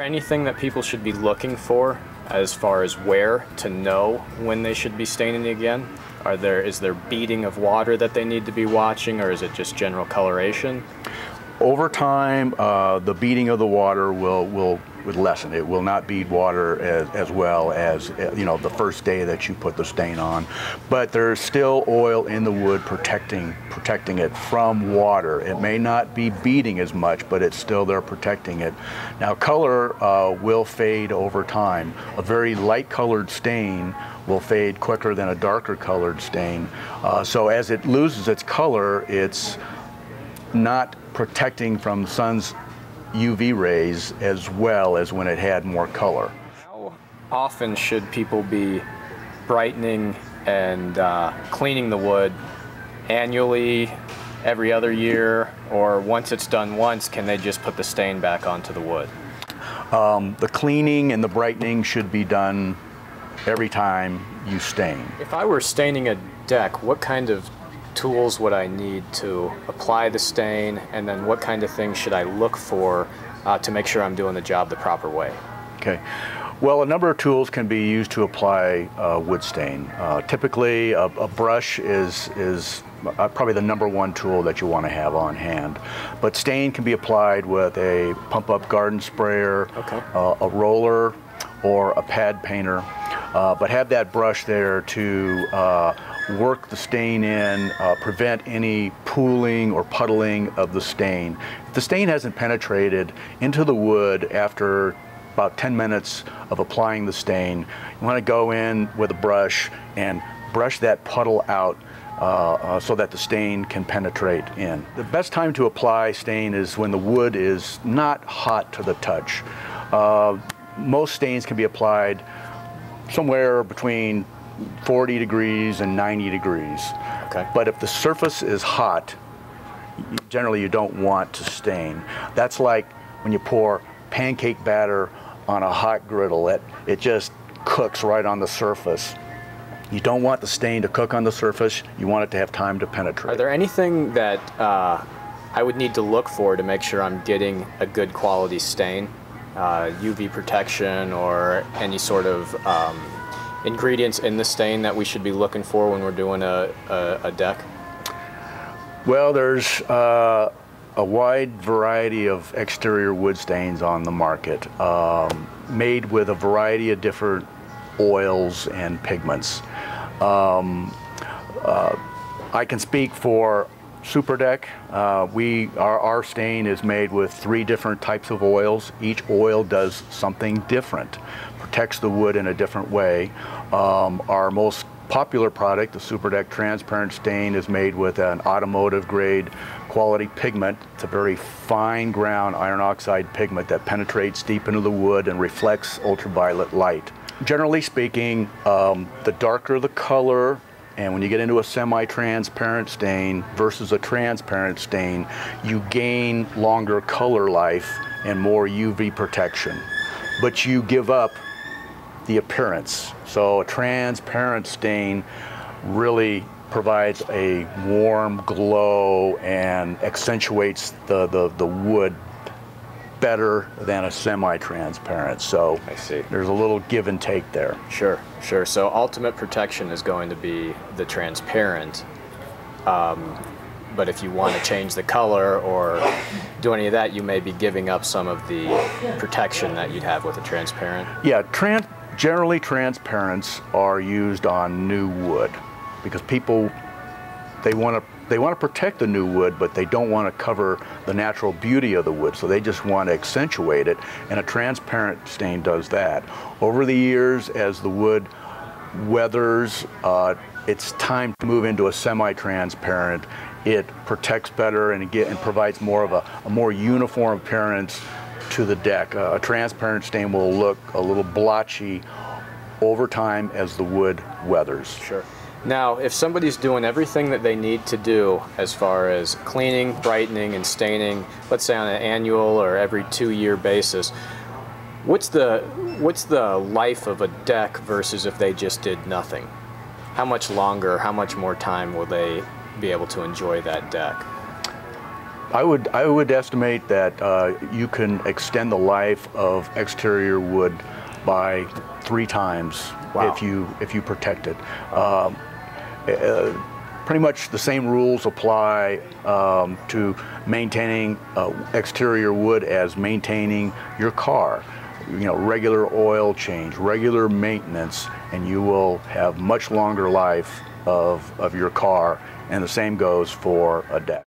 anything that people should be looking for as far as where to know when they should be staining again? Is there beading of water that they need to be watching, or is it just general coloration? Over time, the beading of the water will lessen. It will not bead water as well as, you know, the first day that you put the stain on. But there's still oil in the wood protecting it from water. It may not be beading as much, but it's still there protecting it. Now, color will fade over time. A very light colored stain will fade quicker than a darker colored stain. So as it loses its color, it's not protecting from the sun's UV rays as well as when it had more color. How often should people be brightening and cleaning the wood? Annually, every other year, or once it's done once, can they just put the stain back onto the wood? The cleaning and the brightening should be done every time you stain. If I were staining a deck, what kind of tools would I need to apply the stain, and then what kind of things should I look for to make sure I'm doing the job the proper way? Okay. Well, a number of tools can be used to apply wood stain. Typically, a brush is probably the #1 tool that you want to have on hand. But stain can be applied with a pump-up garden sprayer, okay, a roller, or a pad painter. But have that brush there to work the stain in, prevent any pooling or puddling of the stain. If the stain hasn't penetrated into the wood after about 10 minutes of applying the stain, you want to go in with a brush and brush that puddle out so that the stain can penetrate in. The best time to apply stain is when the wood is not hot to the touch. Most stains can be applied somewhere between 40 degrees and 90 degrees. Okay. But if the surface is hot, generally you don't want to stain. That's like when you pour pancake batter on a hot griddle. It just cooks right on the surface. You don't want the stain to cook on the surface. You want it to have time to penetrate. Are there anything that I would need to look for to make sure I'm getting a good quality stain? UV protection or any sort of ingredients in the stain that we should be looking for when we're doing a deck? Well, there's a wide variety of exterior wood stains on the market, made with a variety of different oils and pigments. I can speak for Super Deck. Our stain is made with 3 different types of oils. Each oil does something different, protects the wood in a different way. Our most popular product, the Super Deck Transparent Stain, is made with an automotive grade quality pigment. It's a very fine ground iron oxide pigment that penetrates deep into the wood and reflects ultraviolet light. Generally speaking, the darker the color, and when you get into a semi-transparent stain versus a transparent stain, you gain longer color life and more UV protection. But you give up the appearance. So a transparent stain really provides a warm glow and accentuates the wood better than a semi-transparent. So I see. There's a little give and take there. Sure, sure. So ultimate protection is going to be the transparent. But if you want to change the color or do any of that, you may be giving up some of the protection that you'd have with a transparent. Yeah, generally transparents are used on new wood because people, they want to protect the new wood, but they don't want to cover the natural beauty of the wood, so they just want to accentuate it, and a transparent stain does that. Over the years, as the wood weathers, it's time to move into a semi-transparent. It protects better and provides more of a more uniform appearance to the deck. A transparent stain will look a little blotchy over time as the wood weathers. Sure. Now, if somebody's doing everything that they need to do as far as cleaning, brightening, and staining, let's say on an annual or every 2-year basis, what's the life of a deck versus if they just did nothing? How much longer, how much more time will they be able to enjoy that deck? I would estimate that you can extend the life of exterior wood by 3 times. Wow. if you protect it. Pretty much the same rules apply to maintaining exterior wood as maintaining your car. You know, regular oil change, regular maintenance, and you will have much longer life of your car, and the same goes for a deck.